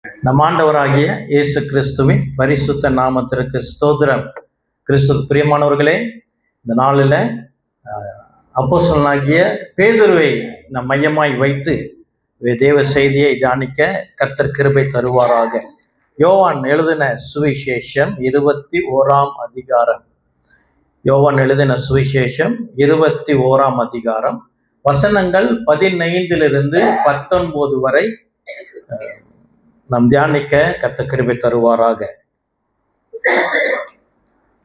நம் ஆண்டவராகிய இயேசு கிறிஸ்துவின் பரிசுத்த நாமத்திற்கு ஸ்தோத்திரம். கிறிஸ்து பிரியமானவர்களே, இந்த நாளில் அப்போஸ்தலனாகிய பேதுருவை நம் மையமாய் வைத்து தேவ செய்தியை தியானிக்க கர்த்தர் கிருபை தருவாராக. யோவான் எழுதின சுவிசேஷம் 21ஆம் அதிகாரம். யோவான் எழுதின சுவிசேஷம் 21ஆம் அதிகாரம், வசனங்கள் 15 19 வரை நாம் தியானிக்க கர்த்தர் கிருபை தருவாராக.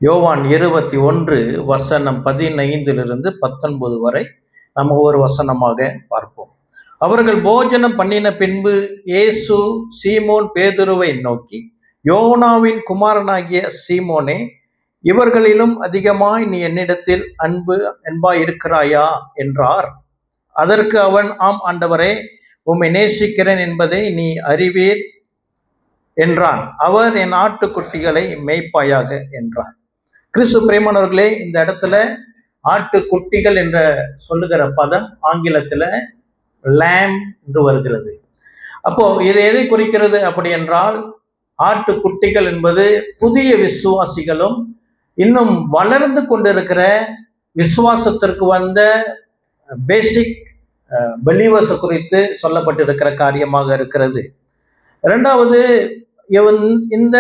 யோவான் 21 வசனம் 15 19 வரை நாம் ஒவ்வொரு வசனமாக பார்ப்போம். அவர்கள் போஜனம் பண்ணின பின்பு இயேசு சீமோன் பேதுருவை நோக்கி, யோனாவின் குமாரனாகிய சீமோனே, இவர்களிலும் அதிகமாய் நீ என்னிடத்தில் அன்பாய் இருக்கிறாயா என்றார். அதற்கு அவன், ஆம் ஆண்டவரே, உம்மை நேசிக்கிறேன் என்பதை நீ அறிவீர் என்றான். அவர், என் ஆட்டுக்குட்டிகளை மேய்ப்பாயாக என்றார். கிறிஸ்து பிரியமானவர்களே, இந்த இடத்துல ஆட்டுக்குட்டிகள் என்ற சொல்லுகிற பதம் ஆங்கிலத்தில் லேம் என்று வருகிறது. அப்போ இது எதை குறிக்கிறது அப்படி என்றால், ஆட்டுக்குட்டிகள் என்பது புதிய விசுவாசிகளும் இன்னும் வளர்ந்து கொண்டிருக்கிற விசுவாசத்திற்கு வந்த பேசிக் பிலீவர்ஸ் குறித்து சொல்லப்பட்டிருக்கிற காரியமாக இருக்கிறது. இரண்டாவது, இந்த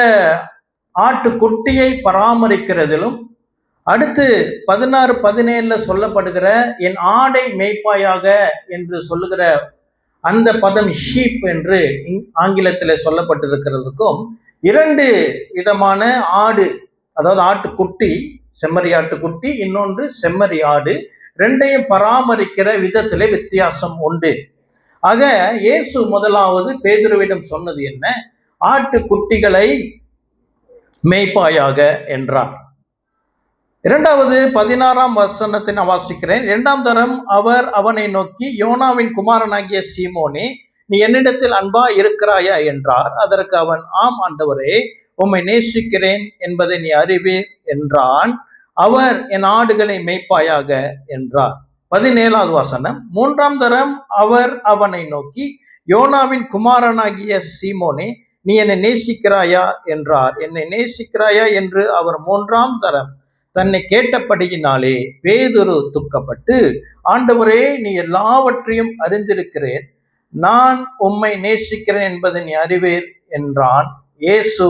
ஆட்டுக்குட்டியை பராமரிக்கிறதிலும், அடுத்து 16-17 சொல்லப்படுகிற என் ஆடை மேய்ப்பாயாக என்று சொல்லுகிற அந்த பதம் ஷீப் என்று ஆங்கிலத்தில் சொல்லப்பட்டிருக்கிறதுக்கும் 2 விதமான ஆடு, அதாவது ஆட்டுக்குட்டி, செம்மறி ஆட்டுக்குட்டி, இன்னொன்று செம்மறி ஆடு, 2ஐயும் பராமரிக்கிற விதத்திலே வித்தியாசம் உண்டு. ஆக இயேசு முதலாவது பேதுருவிடம் சொன்னது என்ன? ஆட்டுக்குட்டிகளை மேய்ப்பாயாக என்றார். இரண்டாவது 16ஆம் வசனத்தை நான் வாசிக்கிறேன். 2ஆம் தரம் அவர் அவனை நோக்கி, யோனாவின் குமாரனாகிய சீமோனே, நீ என்னிடத்தில் அன்பா இருக்கிறாயா என்றார். அதற்கு அவன், ஆம் ஆண்டவரே, உம்மை நேசிக்கிறேன் என்பதை நீ அறிவீர் என்றான். அவர், என் ஆடுகளை மேய்ப்பாயாக என்றார். 17ஆவது வசனம். 3ஆம் தரம் அவர் அவனை நோக்கி, யோனாவின் குமாரனாகிய சீமோனே, நீ என்னை நேசிக்கிறாயா என்றார். என்னை நேசிக்கிறாயா என்று அவர் 3ஆம் தரம் தன்னை கேட்டபடியினாலே பேதுரு துக்கப்பட்டு, ஆண்டவரே, நீ எல்லாவற்றையும் அறிந்திருக்கிறேன், நான் உம்மை நேசிக்கிறேன் என்பதை நீ அறிவீர் என்றான். இயேசு,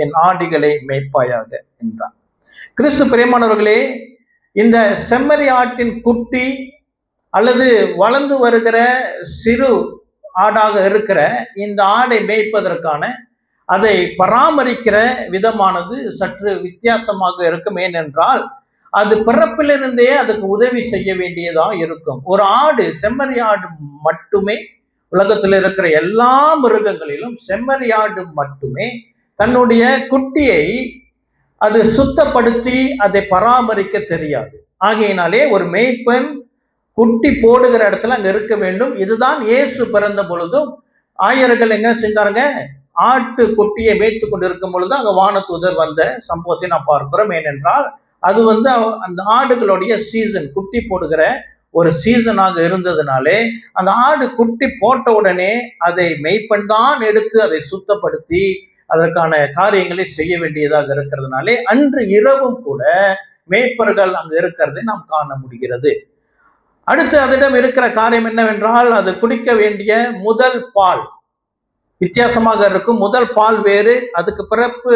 என் ஆடுகளை மேய்ப்பாயாக என்றான். கிறிஸ்து பிரியமானவர்களே, இந்த செம்மறி ஆட்டின் குட்டி அல்லது வளர்ந்து வருகிற சிறு ஆடாக இருக்கிற இந்த ஆடை மேய்ப்பதற்கான, அதை பராமரிக்கிற விதமானது சற்று வித்தியாசமாக இருக்கும். ஏனென்றால் அது பிறப்பிலிருந்தே அதுக்கு உதவி செய்ய வேண்டியதாக இருக்கும். ஒரு ஆடு, செம்மறி ஆடு மட்டுமே, உலகத்தில் இருக்கிற எல்லா மிருகங்களிலும் செம்மறி ஆடு மட்டுமே தன்னுடைய குட்டியை அது சுத்தப்படுத்தி அதை பராமரிக்க தெரியாது. ஆகையினாலே ஒரு மேய்ப்பன் குட்டி போடுகிற இடத்துல அங்க இருக்க வேண்டும். இதுதான் இயேசு பிறந்த பொழுதும் ஆயர்கள் எங்க செஞ்சாருங்க? ஆட்டு குட்டியை மேய்த்து கொண்டு இருக்கும் பொழுது அங்க வானதூதர் வந்த சம்பவத்தை நாம் பார்க்கிறோம். ஏனென்றால் அது அந்த ஆடுகளுடைய சீசன், குட்டி போடுகிற ஒரு சீசனாக இருந்ததுனாலே, அந்த ஆடு குட்டி போட்ட உடனே அதை மேய்ப்பன் தான் எடுத்து அதை சுத்தப்படுத்தி அதற்கான காரியங்களை செய்ய வேண்டியதாக இருக்கிறதுனாலே அன்று இரவும் கூட மேய்ப்பர்கள் அங்கு இருக்கிறதை நாம் காண முடிகிறது. அடுத்து அதிடம் இருக்கிற காரியம் என்னவென்றால், அது குடிக்க வேண்டிய முதல் பால் வித்தியாசமாக இருக்கும். முதல் பால் வேறு, அதுக்கு பிறப்பு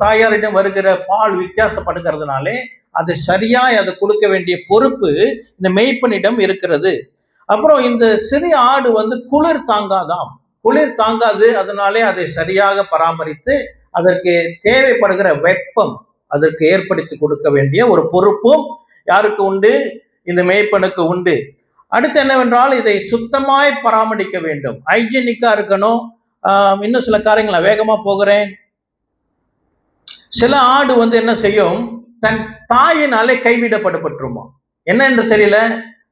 தாயாரிடம் வருகிற பால் வித்தியாசப்படுகிறதுனாலே அது சரியாய் அதை கொடுக்க வேண்டிய பொறுப்பு இந்த மேய்ப்பனிடம் இருக்கிறது. அப்புறம் இந்த சிறிய ஆடு குளிர் தாங்காதாம், குளிர் தாங்காது. அதனாலே அதை சரியாக பராமரித்து அதற்கு தேவைப்படுகிற வெப்பம் அதற்கு ஏற்படுத்தி கொடுக்க வேண்டிய ஒரு பொறுப்பும் யாருக்கு உண்டு? இந்த மேய்ப்பனுக்கு உண்டு. அடுத்து என்னவென்றால், இதை சுத்தமாய் பராமரிக்க வேண்டும், ஹைஜீனிக்கா இருக்கணும். இன்னும் சில காரியங்களை வேகமா போகிறேன். சில ஆடு என்ன செய்யும்? தன் தாயினாலே கைவிடப்பட்டுருமா, என்ன என்று தெரியல.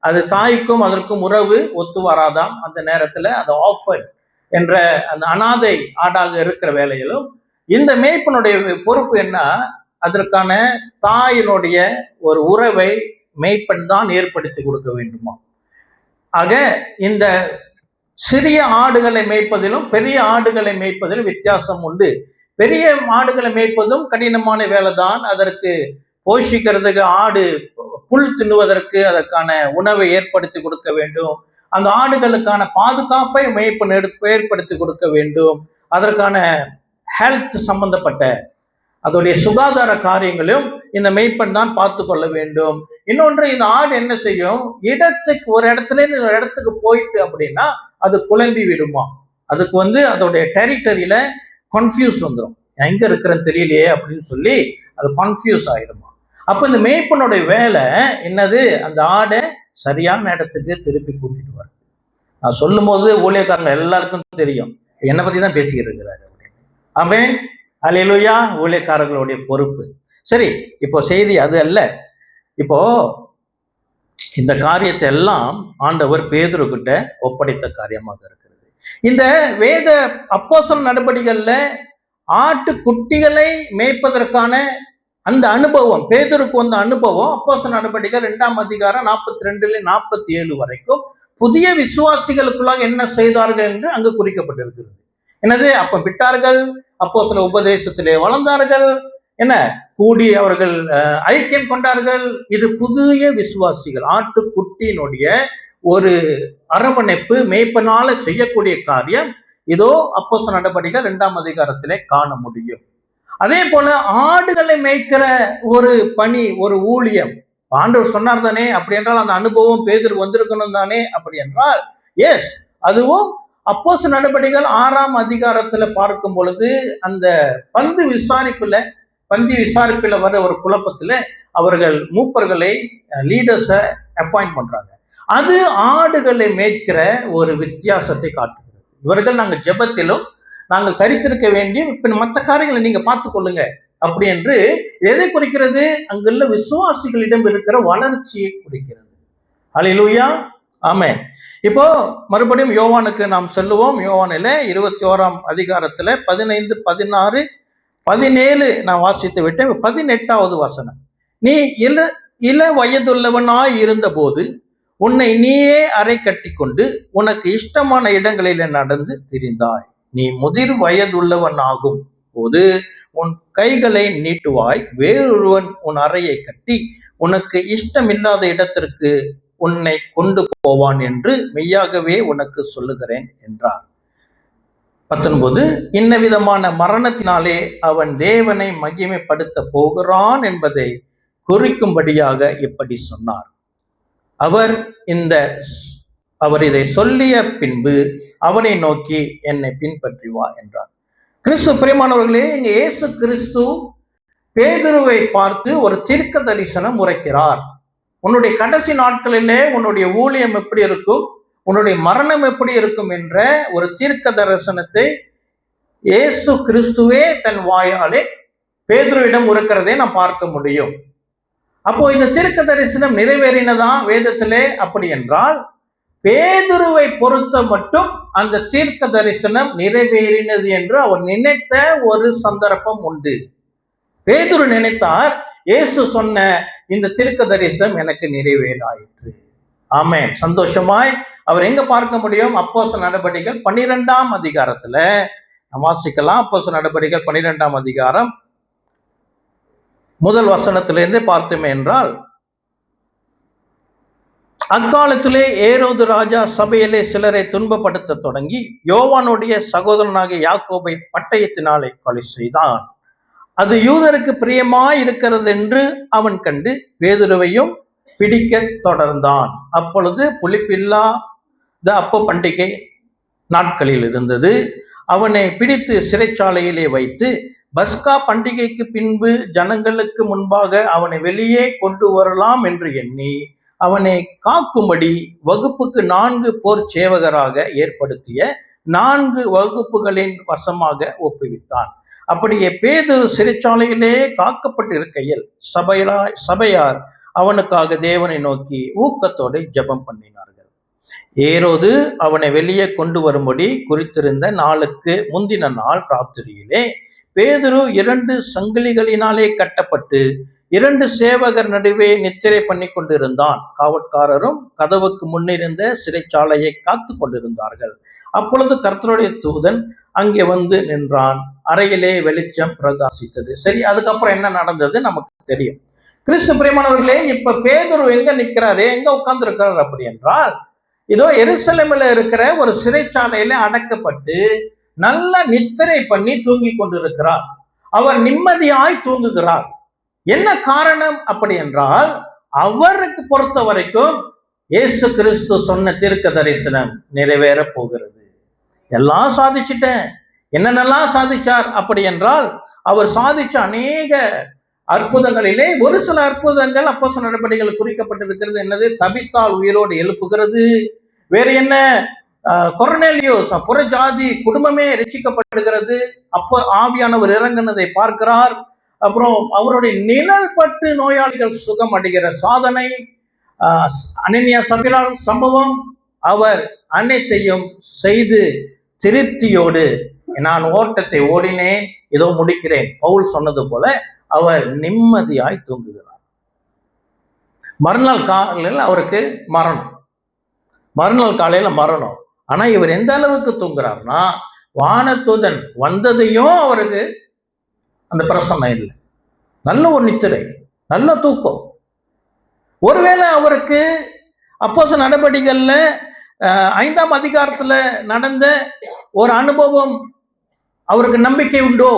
அது தாய்க்கும் அதற்கும் உறவு ஒத்து வராதாம். அந்த நேரத்துல அது ஆஃபர் என்ற அந்த அனாதை ஆடாக இருக்கிற வேலையிலும் இந்த மேய்ப்பனுடைய பொறுப்பு என்ன? அதற்கான தாயினுடைய ஒரு உறவை மேய்ப்பன் தான் ஏற்படுத்தி கொடுக்க வேண்டுமா. ஆக இந்த சிறிய ஆடுகளை மேய்ப்பதிலும் பெரிய ஆடுகளை மேய்ப்பதிலும் வித்தியாசம் உண்டு. பெரிய ஆடுகளை மேய்ப்பதும் கடினமான வேலைதான். அதற்கு போஷிக்கிறதுக்கு ஆடு புல் தின்னுவதற்கு அதற்கான உணவை ஏற்படுத்தி கொடுக்க வேண்டும். அந்த ஆடுகளுக்கான பாதுகாப்பை மேய்ப்பன் ஏற்படுத்தி கொடுக்க வேண்டும். அதற்கான ஹெல்த் சம்பந்தப்பட்ட அதோடைய சுகாதார காரியங்களையும் இந்த மேய்ப்பன் தான் பார்த்து கொள்ள வேண்டும். இன்னொன்று, இந்த ஆடு என்ன செய்யும், இடத்துக்கு ஒரு இடத்துல இருந்து ஒரு இடத்துக்கு போயிட்டு அப்படின்னா அது குழம்பி விடுமா. அதுக்கு அதோடைய டெரிட்டரியில கன்ஃபியூஸ் வந்துடும். எங்க இருக்கிறேன்னு தெரியலையே அப்படின்னு சொல்லி அது கன்ஃபியூஸ் ஆயிடுமா. அப்ப இந்த மேய்ப்பனுடைய வேலை என்னது, அந்த ஆடை சரியான இடத்துக்கு திருப்பி கூட்டிட்டு வர. நான் சொல்லும் போது ஊழியக்காரங்க எல்லாருக்கும் தெரியும் என்னை பத்தி தான் பேசிக்கிட்டு இருக்கிறாரு. ஆமென், அல்லேலூயா. ஊழியக்காரர்களுடைய பொறுப்பு. சரி, இப்போ செய்தி அது அல்ல. இப்போ இந்த காரியத்தை எல்லாம் ஆண்டவர் பேதுரு கிட்ட ஒப்படைத்த காரியமாக இருக்கிறது. இந்த வேத அப்போஸ்தலர் நடபடிகள்ல ஆட்டு குட்டிகளை மேய்ப்பதற்கான அந்த அனுபவம், பேதுருக்கு வந்த அனுபவம் அப்போஸ்தலர் நடபடிகள் 2ஆம் அதிகாரம் 42-47 வரைக்கும் புதிய விசுவாசிகளுக்குள்ளாக என்ன செய்தார்கள் என்று அங்கு குறிக்கப்பட்டிருக்கிறது. என்னது, அப்ப விட்டார்கள், அப்போஸ்தலர் உபதேசத்திலே வளர்ந்தார்கள், என்ன கூடி அவர்கள் ஐக்கியம் கொண்டார்கள். இது புதிய விசுவாசிகள், ஆட்டுக்குட்டியினுடைய ஒரு அரவணைப்பு, மேய்ப்பனால செய்யக்கூடிய காரியம் இதோ அப்போஸ்தலர் நடபடிகள் 2ஆம் அதிகாரத்திலே காண முடியும். அதே போல ஆடுகளை மேய்க்கிற ஒரு பணி, ஒரு ஊழியம் ஆண்டவர் சொன்னார் தானே. அப்படி என்றால் அந்த அனுபவம் பேதுரு வந்திருக்கணும் தானே. அப்படி என்றால் எஸ், அதுவும் அப்போஸ்தலர் நடபடிகள் 6ஆம் அதிகாரத்துல பார்க்கும் பொழுது அந்த பந்தி விசாரிப்புல வர ஒரு குழப்பத்துல அவர்கள் மூப்பர்களை, லீடர்ஸை அப்பாயிண்ட் பண்றாங்க. அது ஆடுகளை மேய்க்கிற ஒரு வித்தியாசத்தை காட்டுகிறது. இவர்கள் நாங்கள் ஜெபத்திலும் நாங்கள் தரித்திருக்க வேண்டிய மற்ற காரியங்களை நீங்க பார்த்துக் கொள்ளுங்க அப்படி என்று எதை குறிக்கிறது, அங்குள்ள விசுவாசிகளிடம் இருக்கிற வளர்ச்சியை குறிக்கிறது. அல்லேலூயா, ஆமென். இப்போ மறுபடியும் யோவானுக்கு நாம் செல்லுவோம். யோவானில 21ஆம் அதிகாரத்துல 15, 16, 17 நான் வாசித்து விட்டேன். 18வது வசனம், நீ இள வயதுள்ளவனாய் இருந்த போது உன்னை நீயே அறை கட்டி கொண்டு உனக்கு இஷ்டமான இடங்களில் நடந்து திரிந்தாய். நீ முதிர் வயதுள்ளவன் ஆகும் போது உன் கைகளை நீட்டுவாய், வேறொருவன் உன் அறையை கட்டி உனக்கு இஷ்டமில்லாத இடத்திற்கு உன்னை கொண்டு போவான் என்று மெய்யாகவே உனக்கு சொல்லுகிறேன் என்றார். 19, இன்ன விதமான மரணத்தினாலே அவன் தேவனை மகிமைப்படுத்த போகிறான் என்பதை குறிக்கும்படியாக இப்படி சொன்னார். அவர் இதை சொல்லிய பின்பு அவனை நோக்கி என்னை பின்பற்றி வா என்றார். கிறிஸ்து பிரியமானவர்களே, இங்க இயேசு கிறிஸ்து பேதுருவை பார்த்து ஒரு தீர்க்க தரிசனம் உரைக்கிறார். உன்னுடைய கடைசி நாட்களிலே உன்னுடைய ஊழியம் எப்படி இருக்கும், உன்னுடைய மரணம் எப்படி இருக்கும் என்ற ஒரு தீர்க்க தரிசனத்தை இயேசு கிறிஸ்துவே தன் வாயாலே பேதுருவிடம் உரைக்கிறதை நாம் பார்க்க முடியும். அப்போ இந்த தீர்க்க தரிசனம் நிறைவேறினதா வேதத்திலே? அப்படி என்றால் பேதுருவை பொறுத்த மட்டும் அந்த தீர்க்க தரிசனம் நிறைவேறினது என்று அவர் நினைத்த ஒரு சந்தர்ப்பம் உண்டு. பேதுரு நினைத்தார், இயேசு சொன்ன இந்த தீர்க்க தரிசனம் எனக்கு நிறைவேறாயிற்று. ஆமென். சந்தோஷமாய் அவர் எங்க பார்க்க முடியும்? அப்போஸ்தலர் நடபடிகள் 12ஆம் அதிகாரத்துல வாசிக்கலாம். அப்போஸ்தலர் நடபடிகள் 12ஆம் அதிகாரம் முதல் வசனத்திலிருந்தே பார்த்தோமே என்றால், அக்காலத்திலே ஏரோது ராஜா சபையிலே சிலரை துன்பப்படுத்த தொடங்கி யோவானுடைய சகோதரனாகிய யாக்கோபை பட்டயத்தினாலே கொலை செய்தான். அது யூதருக்கு பிரியமாய் இருக்கிறது என்று அவன் கண்டு பேதுருவையும் பிடிக்க தொடர்ந்தான். அப்பொழுது புளிப்பில்லாத அப்ப பண்டிகை நாட்களில் இருந்தது. அவனை பிடித்து சிறைச்சாலையிலே வைத்து பஸ்கா பண்டிகைக்கு பின்பு ஜனங்களுக்கு முன்பாக அவனை வெளியே கொண்டு வரலாம் என்று எண்ணி அவனை காக்கும்படி வகுப்புக்கு 4 போர் சேவகராக ஏற்படுத்திய 4 வகுப்புகளின் வசமாக ஒப்புவித்தான். அப்படியே பேதுரு சிறைச்சாலையிலே காக்கப்பட்டிருக்கையில் சபையார் அவனுக்காக தேவனை நோக்கி ஊக்கத்தோடு ஜெபம் பண்ணினார்கள். ஏரோது அவனை வெளியே கொண்டு வரும்படி குறித்திருந்த நாளுக்கு முந்தின நாள் ராத்திரியிலே பேதுரு 2 சங்கிலிகளினாலே கட்டப்பட்டு 2 சேவகர் நடுவே நித்திரை பண்ணி கொண்டிருந்தான். காவற்காரரும் கதவுக்கு முன்னிருந்த சிறைச்சாலையை காத்து கொண்டிருந்தார்கள். அப்பொழுது கர்த்தருடைய தூதன் அங்கே வந்து நின்றான். அறையிலே வெளிச்சம் பிரகாசித்தது. சரி, அதுக்கப்புறம் என்ன நடந்தது நமக்கு தெரியும். கிறிஸ்து பிரியமானவர்களே, இப்ப பேதுரு எங்க நிற்கிறாரு, எங்க உட்கார்ந்து இருக்கிறார் அப்படி என்றால், இதோ எருசலேமில் இருக்கிற ஒரு சிறைச்சாலையில அடக்கப்பட்டு நல்ல நித்திரை பண்ணி தூங்கி கொண்டிருக்கிறார். அவர் நிம்மதியாய் தூங்குகிறார். என்ன காரணம் அப்படி என்றால், அவருக்கு பொறுத்த வரைக்கும் இயேசு கிறிஸ்து சொன்ன தீர்க்க தரிசனம் நிறைவேற போகிறது. எல்லாம் சாதிச்சிட்டேன். என்னென்னலாம் சாதிச்சார் அப்படி என்றால், அவர் சாதிச்ச அநேக அற்புதங்களிலே ஒரு சில அற்புதங்கள் அப்போஸ்தலர் நடபடிகள் குறிக்கப்பட்டிருக்கிறது. என்னது? தபித்தாள் உயிரோடு எழுப்புகிறது. வேற என்ன? கொர்நேலியோஸ் புறஜாதி குடும்பமே ரட்சிக்கப்படுகிறது. அப்போ ஆவியானவர் இறங்குனதை பார்க்கிறார். அப்புறம் அவருடைய நிழல் பட்டு நோயாளிகள் சுகம் அடைகிற சாதனை, அனனியா சபிரா சம்பவம், அவர் அனைத்தையும் செய்து திருப்தியோடு நான் ஓட்டத்தை ஓடினேன், இதோ முடிக்கிறேன், பவுல் சொன்னது போல அவர் நிம்மதியாய் தூங்குகிறார். மறுநாள் காலையில் அவருக்கு மரணம். மறுநாள் காலையில மரணம். ஆனா இவர் எந்த அளவுக்கு தூங்குறாருன்னா, வானதூதன் வந்ததையும் அவருக்கு அந்த பிரசன்னம் இல்லை. நல்ல ஒரு நித்திரை, நல்ல தூக்கம். ஒருவேளை அவருக்கு அப்போஸ்தலர் நடபடிகள்ல 5ஆம் அதிகாரத்துல நடந்த ஒரு அனுபவம் அவருக்கு நம்பிக்கை உண்டோ?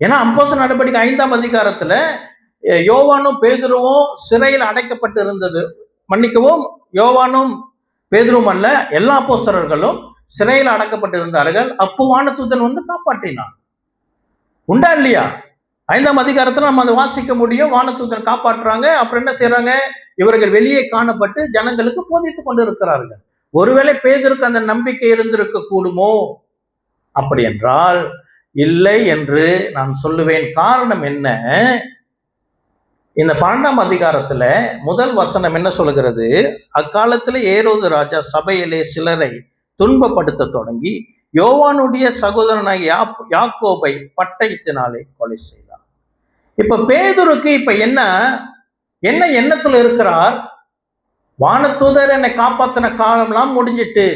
ஏன்னா அப்போஸ்தலர் நடபடிக்கை 5ஆம் அதிகாரத்துல யோவானும் பேதுருவும் சிறையில் அடைக்கப்பட்டு இருந்தது. மன்னிக்கவும், யோவானும் பேதுருவும் அல்ல, எல்லா அப்போஸ்தலர்களும் சிறையில் அடக்கப்பட்டிருந்தார்கள். அப்போ வானதூதன் வந்து காப்பாற்றினான். உண்டா இல்லையா? 5ஆம் அதிகாரத்துல நம்ம அதை வாசிக்க முடியும். வானதூதன் காப்பாற்றுறாங்க. அப்புறம் என்ன செய்யறாங்க? இவர்கள் வெளியே காணப்பட்டு ஜனங்களுக்கு போதித்து கொண்டு இருக்கிறார்கள். ஒருவேளை பேதுருக்கு அந்த நம்பிக்கை இருந்திருக்க கூடுமோ? அப்படி என்றால் இல்லை என்று நான் சொல்லுவேன். காரணம் என்ன? இந்த 12ஆம் அதிகாரத்துல முதல் வசனம் என்ன சொல்கிறது? அக்காலத்துல ஏரோது ராஜா சபையிலே சிலரை துன்பப்படுத்த தொடங்கி யோவானுடைய சகோதரனாய் யாக்கோபை பட்டயத்தினாலே கொலை செய்தார். இப்ப பேதுருக்கு இப்ப என்ன எண்ணத்துல இருக்கிறார்? வானதூதர் என்னை காப்பாத்தின காலம்லாம் முடிஞ்சிட்டு,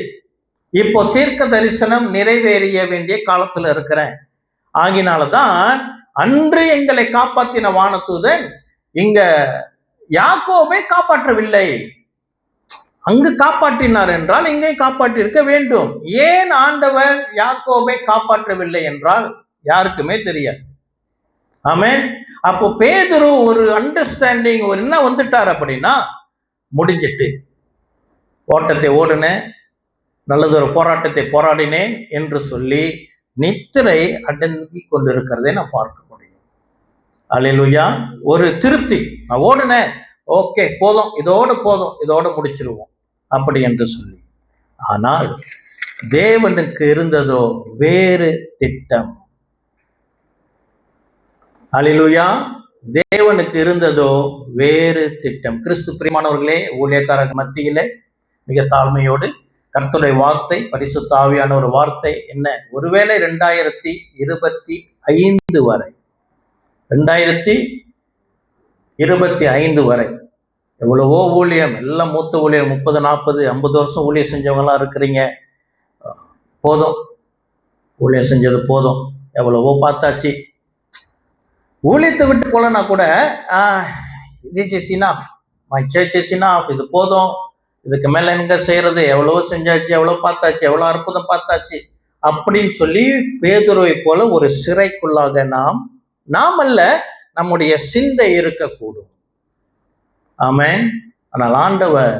இப்போ தீர்க்க தரிசனம் நிறைவேறிய வேண்டிய காலத்துல இருக்கிறேன். ஆகினால்தான் அன்று எங்களை காப்பாற்றின வானதூதன் இங்க யாக்கோபை காப்பாற்றவில்லை. அங்கு காப்பாற்றினார் என்றால் இங்கே காப்பாற்றி இருக்க வேண்டும். ஏன் ஆண்டவர் யாக்கோபை காப்பாற்றவில்லை என்றால் யாருக்குமே தெரியாது. ஆமென். அப்போ பேதுரு ஒரு அண்டர்ஸ்டாண்டிங், ஒரு என்ன வந்துட்டார் அப்படின்னா, முடிஞ்சிட்டு ஓட்டத்தை ஓடுனேன், நல்லதொரு போராட்டத்தை போராடினேன் என்று சொல்லி நித்திரை அடங்கி கொண்டிருக்கிறதை நான் பார்க்க முடியும். அல்லேலூயா. ஒரு திருப்தி, நான் ஓடுனேன், ஓகே போதும், இதோட முடிச்சிருவோம் அப்படி என்று சொல்லி. ஆனால் தேவனுக்கு இருந்ததோ வேறு திட்டம். அல்லேலூயா. தேவனுக்கு இருந்ததோ வேறு திட்டம். கிறிஸ்து பிரியமானவர்களே, ஊழியக்காரர் மத்தியிலே மிக தாழ்மையோடு கர்த்தருடைய வார்த்தை, பரிசுத்த ஆவியான ஒரு வார்த்தை என்ன? ஒருவேளை 2025 வரை 2025 வரை எவ்வளவோ ஊழியம், எல்லாம் மூத்த ஊழியர் 30, 40, 50 வருஷம் ஊழியம் செஞ்சவங்களாம் இருக்கிறீங்க. போதும், ஊழியம் செஞ்சது போதும், எவ்வளவோ பார்த்தாச்சு. ஊழியத்தை விட்டு போலன்னா கூட this is enough, my search is enough, இது போதும், இதுக்கு மேல எங்க செய்யறது, எவ்வளவோ செஞ்சாச்சு, எவ்வளோ பார்த்தாச்சு, எவ்வளோ அற்புதம் பார்த்தாச்சு அப்படின்னு சொல்லி பேதுருவை போல ஒரு சிறைக்குள்ளாக நாம் அல்ல, நம்முடைய சிந்தை இருக்கக்கூடும். ஆமென். ஆனால் ஆண்டவர்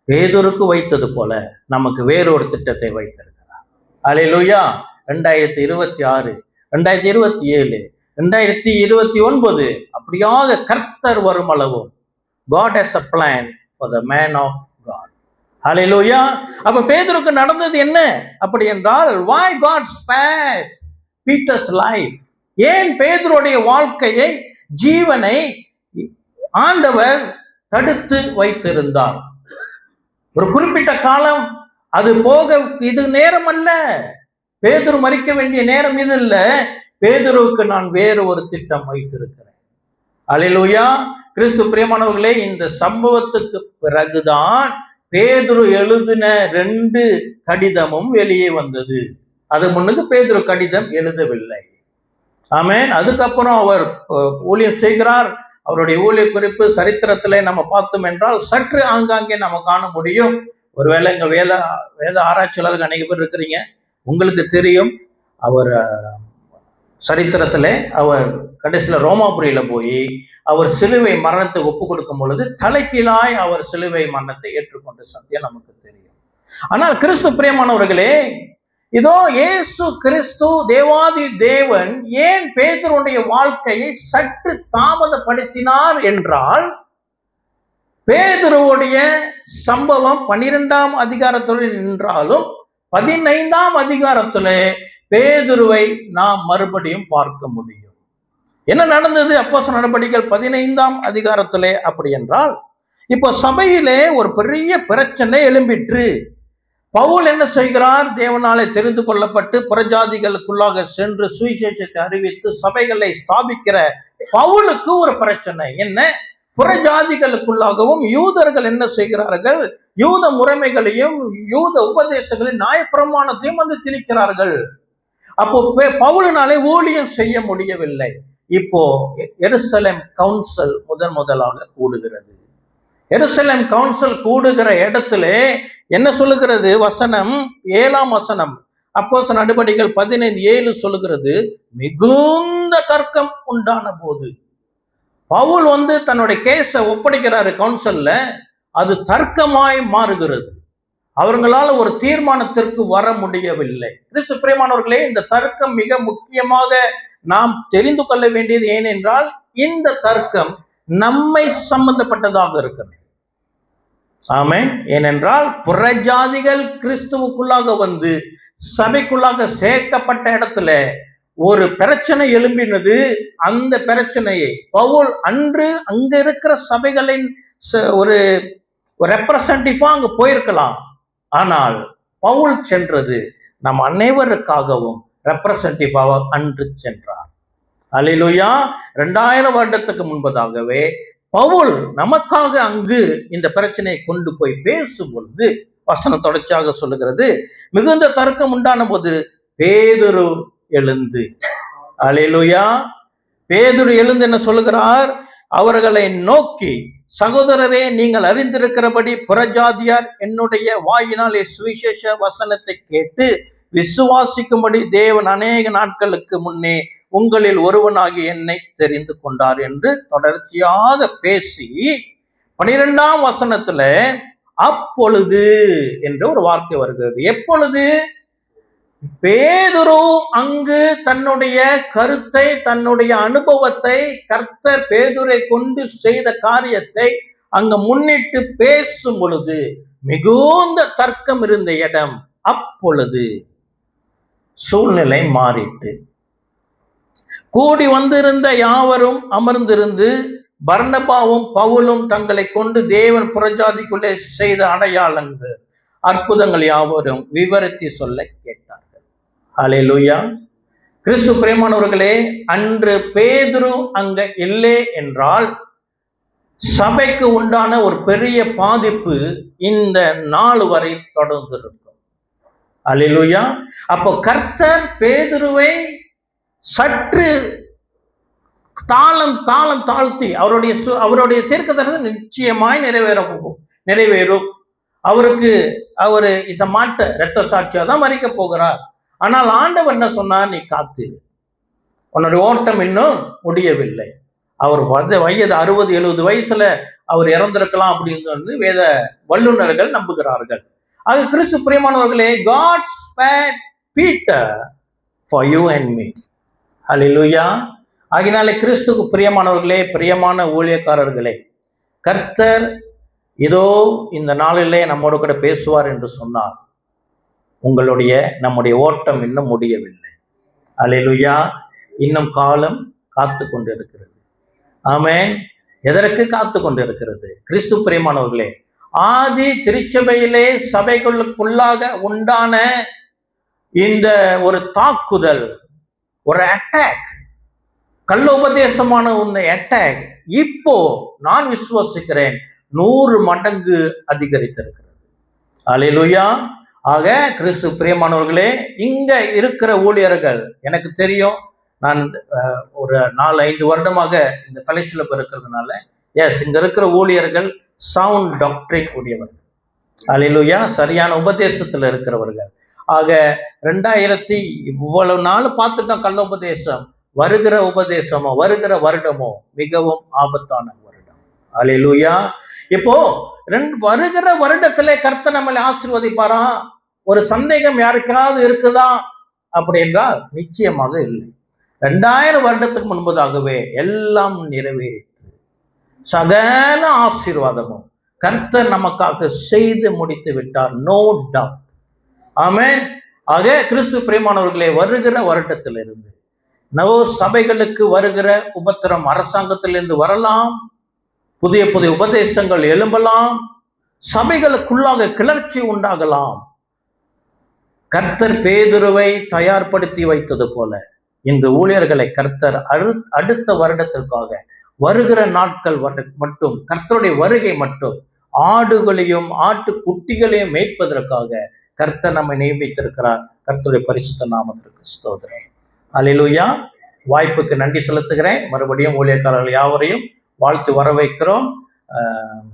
பேதுருக்கு வைத்தது போல நமக்கு வேறொரு திட்டத்தை வைத்திருக்கிறார். அல்லேலூயா. 2026, 2027, 2029 அப்படியாக கர்த்தர் வரும் அளவும் God has a plan for the man of God. ஹல்லேலூயா. அப்ப பேதுருக்கு நடந்தது என்ன அப்படி என்றால், why God spared Peter's life? ஏன் பேதுருடைய வாழ்க்கையை, ஜீவனை ஆண்டவர் தடுத்து வைத்திருந்தார்? ஒரு குறிப்பிட்ட காலம் அது போக, இது நேரம் அல்ல, பேதுரு மரிக்க வேண்டிய நேரம் இது இல்ல. பேதுருவுக்கு நான் வேறு ஒரு திட்டம் வைத்திருக்கிறேன். அல்லேலூயா. கிறிஸ்து பிரியமானவர்களே, இந்த சம்பவத்துக்கு பிறகுதான் பேதுரு எழுதின 2 கடிதமும் வெளியே வந்தது. அது முன்னுக்கு பேதுரு கடிதம் எழுதவில்லை. ஆமென். அதுக்கப்புறம் அவர் ஊழியம் செய்கிறார். அவருடைய ஊழிய குறிப்பு சரித்திரத்திலே நம்ம பார்த்தோம் என்றால் சற்று ஆங்காங்கே நம்ம காண முடியும். ஒருவேளை இங்க வேத ஆராய்ச்சியாளர்கள் அநேக பேர் இருக்கிறீங்க, உங்களுக்கு தெரியும். அவர் சரித்திரத்திலே அவர் கடைசியில் ரோமாபுரியில போய் அவர் சிலுவை மரணத்துக்கு ஒப்பு கொடுக்கும் பொழுது தலைகீழாய் அவர் சிலுவை மரணத்தை ஏற்றுக்கொண்ட சத்தியம் நமக்கு தெரியும். ஆனால் கிறிஸ்து பிரியமானவர்களே, இதோ இயேசு கிறிஸ்து தேவாதி தேவன் ஏன் பேதுருடைய வாழ்க்கையை சற்று தாமதப்படுத்தினார் என்றால், பேதுருவுடைய சம்பவம் 12ஆம் அதிகாரத்தில் நின்றாலும் 15ஆம் அதிகாரத்தில் பேதுருவை நாம் மறுபடியும் பார்க்க முடியும். என்ன நடந்தது அப்போஸ்தலர் நடபடிகள் 15ஆம் அதிகாரத்திலே அப்படி என்றால், இப்போ சபையிலே ஒரு பெரிய பிரச்சனை எழும்பிற்று. பவுல் என்ன செய்கிறார்? தேவனாலே தெரிந்து கொள்ளப்பட்டு புறஜாதிகளுக்குள்ளாக சென்று சுவிசேஷத்தை அறிவித்து சபைகளை ஸ்தாபிக்கிற பவுலுக்கு ஒரு பிரச்சனை. என்ன? புறஜாதிகளுக்குள்ளாகவும் யூதர்கள் என்ன செய்கிறார்கள்? யூத முறைமைகளையும் யூத உபதேசங்களையும் நியாயப்பிரமாணத்தையும் வந்து திணிக்கிறார்கள். அப்போ பவுலினாலே ஊழியம் செய்ய முடியவில்லை. இப்போ எருசலேம் கவுன்சில் முதலாக கூடுகிறது. எருசலேம் கவுன்சில் கூடுகிற இடத்துல என்ன சொல்லுகிறது? வசனம் 7ஆம் வசனம், அப்போஸ்தலர் நடபடிகள் 15:7 சொல்லுகிறது, மிகுந்த தர்க்கம் உண்டான போது பவுல் தன்னுடைய கேஸை ஒப்படைக்கிறாரு கவுன்சில்ல. அது தர்க்கமாய் மாறுகிறது. அவர்களால் ஒரு தீர்மானத்திற்கு வர முடியவில்லை. கிறிஸ்து பிரியமானவர்களே, இந்த தர்க்கம் மிக முக்கியமாக நாம் தெரிந்து கொள்ள வேண்டியது. ஏனென்றால் இந்த தர்க்கம் நம்மை சம்பந்தப்பட்டதாக இருக்கிறது. ஆமென். ஏனென்றால் புறஜாதிகள் கிறிஸ்துவுக்குள்ளாக வந்து சபைக்குள்ளாக சேர்க்கப்பட்ட இடத்துல ஒரு பிரச்சனை எழும்பினது. அந்த பிரச்சனையை பவுல் அன்று அங்க இருக்கிற சபைகளின் ஒரு ரெப்ரசன்டேட்டிவா அங்க போயிருக்கலாம். ஆனால் பவுல் சென்றது நம் அனைவருக்காகவும் ரெப்ரசன்டேட்டிவாக அன்று சென்றார். அல்லேலூயா. 2000 வருடத்துக்கு முன்பதாகவே பவுல் நமக்காக அங்கு இந்த பிரச்சனையை கொண்டு போய் பேசும் பொழுது வசனம் தொடர்ச்சியாக சொல்லுகிறது, மிகுந்த தர்க்கம் உண்டான போது பேதுரு எழுந்து, அல்லேலூயா, பேதுரு எழுந்து என்ன சொல்லுகிறார்? அவர்களை நோக்கி, சகோதரரே, நீங்கள் அறிந்திருக்கிறபடி புறஜாதியார் என்னுடைய வாயினாலே சுவிசேஷ வசனத்தை கேட்டு விசுவாசிக்கும்படி தேவன் அநேக நாட்களுக்கு முன்னே உங்களில் ஒருவனாகி என்னை தெரிந்து கொண்டார் என்று தொடர்ச்சியாக பேசி 12ஆம் வசனத்துல அப்பொழுது என்ற ஒரு வார்த்தை வருகிறது. எப்பொழுது? பேதுரு அங்கு தன்னுடைய கருத்தை, தன்னுடைய அனுபவத்தை, கர்த்தர் பேதுரை கொண்டு செய்த காரியத்தை அங்க முன்னிட்டு பேசும் பொழுது மிகுந்த தர்க்கம் இருந்த இடம் அப்பொழுது சூழ்நிலை மாறிட்டு கூடி வந்திருந்த யாவரும் அமர்ந்திருந்து பர்னபாவும் பவுலும் தங்களை கொண்டு தேவன் புறஜாதிக்குள்ளே செய்த அடையாளங்கள் அற்புதங்கள் யாவரும் விவரித்து சொல்ல கேட்டார்கள். அல்லேலூயா. கிறிஸ்து பிரியமானவர்களே, அன்று பேதுரு அங்க இல்லை என்றால் சபைக்கு உண்டான ஒரு பெரிய பாதிப்பு இந்த நாள் வரை தொடர்ந்திருக்கும். அல்லேலூயா. அப்போ கர்த்தர் பேதுருவை சற்று காலம் தாழ்த்தி அவருடைய தீர்க்கதரிசனம் நிச்சயமாய் நிறைவேறும். அவரு மாட்ட இரத்த சாட்சியா தான் மறிக்க போகிறார். ஆனால் ஆண்டவர் என்ன சொன்னார்? நீ காத்திரு, உன்னுடைய ஓட்டம் இன்னும் முடியவில்லை. அவர் வயது 60-70 வயசுல அவர் இறந்திருக்கலாம் அப்படின்னு வேத வல்லுநர்கள் நம்புகிறார்கள். அது கிறிஸ்து பிரியமானவர்களே, God spared Peter for you and me. அல்லேலூயா. ஆகினாலே கிறிஸ்துக்கு பிரியமானவர்களே, பிரியமான ஊழியக்காரர்களே, கர்த்தர் இதோ இந்த நாளிலே நம்மோடு கூட பேசுவார் என்று சொன்னார். நம்முடைய ஓட்டம் இன்னும் முடியவில்லை. அல்லேலூயா. இன்னும் காலம் காத்து கொண்டிருக்கிறது. ஆமென். எதற்கு காத்து கொண்டிருக்கிறது? கிறிஸ்து பிரியமானவர்களே, ஆதி திருச்சபையிலே சபைகளுக்குள்ளாக உண்டான இந்த ஒரு தாக்குதல், ஒரு அட்டாக், கள்ள உபதேசமான உன்னை அட்டாக் இப்போ நான் விசுவாசிக்கிறேன் 100 மடங்கு அதிகரித்திருக்கிறது. அல்லேலூயா. ஆக கிறிஸ்து பிரியமானவர்களே, இங்க இருக்கிற ஊழியர்கள் எனக்கு தெரியும். நான் ஒரு 4-5 வருடமாக இந்த ஃபெலோஷிப் இருக்கிறதுனால இங்க இருக்கிற ஊழியர்கள் சவுண்ட் டாக்டரின் உடையவர்கள். அல்லேலூயா. சரியான உபதேசத்துல இருக்கிறவர்கள். ஆக 2000 இவ்வளவு நாள் பார்த்துட்டோம். கள்ள உபதேசம் வருகிற உபதேசமோ வருகிற வருடமோ மிகவும் ஆபத்தான வருடம். அல்லேலூயா. இப்போ வருகிற வருடத்திலே கர்த்தர் நம்மளை ஆசீர்வதிப்பாரா? ஒரு சந்தேகம் யாருக்காவது இருக்குதா அப்படி என்றால் நிச்சயமாக இல்லை. 2000 வருடத்துக்கு முன்பதாகவே எல்லாம் நிறைவேறிற்று. சகல ஆசீர்வாதமும் கர்த்தர் நமக்காக செய்து முடித்து விட்டார். No doubt. ஆமென். ஆக கிறிஸ்து பிரியமானவர்களே, வருகிற வருடத்திலிருந்து நவ சபைகளுக்கு வருகிற உபத்திரம் அரசாங்கத்திலிருந்து வரலாம். புதிய புதிய உபதேசங்கள் எழும்பலாம். சபைகளுக்குள்ளாக கிளர்ச்சி உண்டாகலாம். கர்த்தர் பேதுருவை தயார்படுத்தி வைத்தது போல இன்று ஊழியர்களை கர்த்தர் அடுத்த வருடத்திற்காக வருகிற நாட்கள் மட்டும், கர்த்தருடைய வருகை மட்டும், ஆடுகளையும் ஆட்டு குட்டிகளையும் மேய்ப்பதற்காக கர்த்தர் நம்மை நியமித்திருக்கிறார். கர்த்தருடைய பரிசுத்த நாமத்திற்கு ஸ்தோத்திரம். அல்லேலூயா. வாய்ப்புக்கு நன்றி செலுத்துகிறேன். மறுபடியும் ஊழியக்காரர்கள் யாவரையும் வாழ்த்து வரவேற்கிறோம்.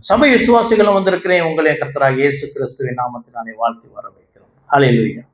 சபை விசுவாசிகளும் வந்திருக்கிறேன். உங்களை கர்த்தராகிய இயேசு கிறிஸ்துவின் நாமத்தினாலே வாழ்த்து வரவேற்கிறோம். அல்லேலூயா.